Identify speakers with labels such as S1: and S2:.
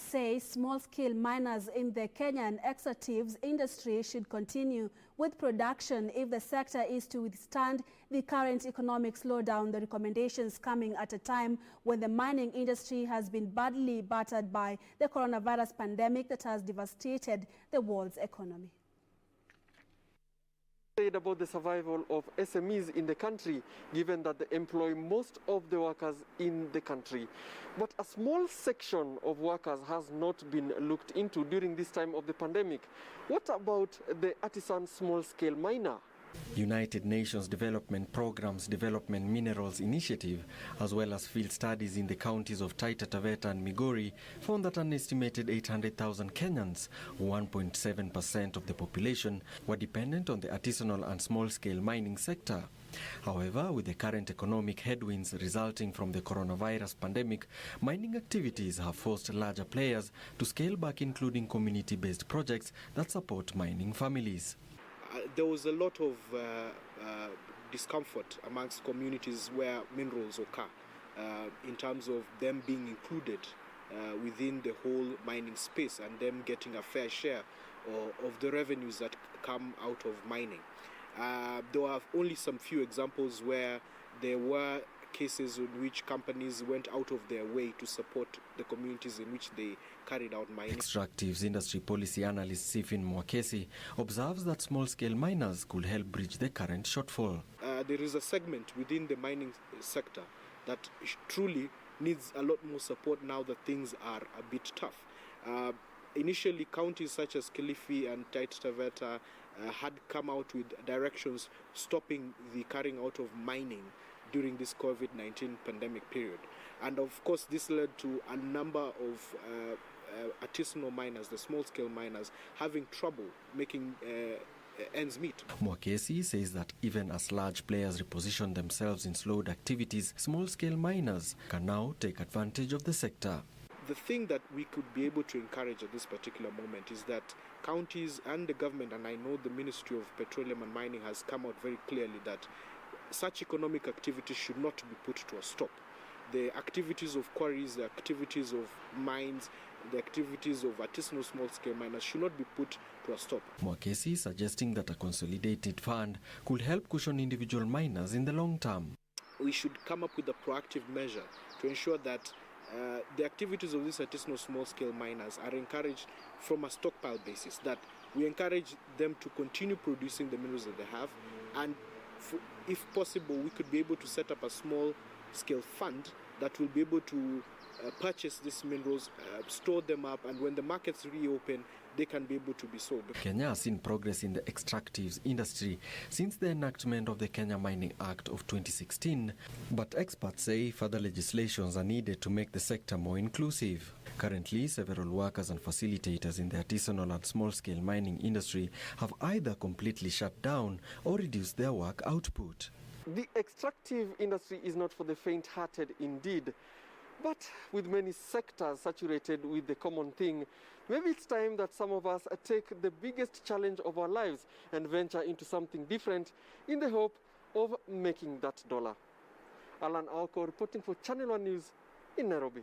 S1: say small-scale miners in the Kenyan extractives industry should continue with production if the sector is to withstand the current economic slowdown. The recommendations coming at a time when the mining industry has been badly battered by the coronavirus pandemic that has devastated the world's economy.
S2: About the survival of SMEs in the country, given that they employ most of the workers in the country. But a small section of workers has not been looked into during this time of the pandemic. What about the artisan small-scale miner?
S3: United Nations Development Program's Development Minerals Initiative, as well as field studies in the counties of Taita Taveta and Migori, found that an estimated 800,000 Kenyans, 1.7% of the population, were dependent on the artisanal and small-scale mining sector. However, with the current economic headwinds resulting from the coronavirus pandemic, mining activities have forced larger players to scale back, including community-based projects that support mining families.
S4: There was a lot of discomfort amongst communities where minerals occur in terms of them being included within the whole mining space and them getting a fair share of the revenues that come out of mining. There are only some few examples where there were cases in which companies went out of their way to support the communities in which they carried out mining.
S3: Extractives industry policy analyst Mwakesi observes that small-scale miners could help bridge the current shortfall.
S4: There is a segment within the mining sector that truly needs a lot more support now that things are a bit tough. Initially, counties such as Kilifi and Taita Taveta had come out with directions stopping the carrying out of mining during this COVID-19 pandemic period. And of course, this led to a number of artisanal miners, the small-scale miners, having trouble making ends meet.
S3: Mwakesi says that even as large players reposition themselves in slowed activities, small-scale miners can now take advantage of the sector.
S4: The thing that we could be able to encourage at this particular moment is that counties and the government, and I know the Ministry of Petroleum and Mining has come out very clearly that such economic activities should not be put to a stop. The activities of quarries, the activities of mines, the activities of artisanal small-scale miners should not be put to a stop.
S3: Mwakesi suggesting that a consolidated fund could help cushion individual miners in the long term.
S4: We should come up with a proactive measure to ensure that the activities of these artisanal small-scale miners are encouraged from a stockpile basis, that we encourage them to continue producing the minerals that they have, and if possible, we could be able to set up a small-scale fund that will be able to purchase these minerals, store them up, and when the markets reopen, they can be able to be sold.
S3: Kenya has seen progress in the extractives industry since the enactment of the Kenyan Mining Act of 2016, but experts say further legislations are needed to make the sector more inclusive. Currently, several workers and facilitators in the artisanal and small-scale mining industry have either completely shut down or reduced their work output.
S2: The extractive industry is not for the faint-hearted indeed. But with many sectors saturated with the common thing, maybe it's time that some of us take the biggest challenge of our lives and venture into something different in the hope of making that dollar. Alan Aoko reporting for Channel 1 News in Nairobi.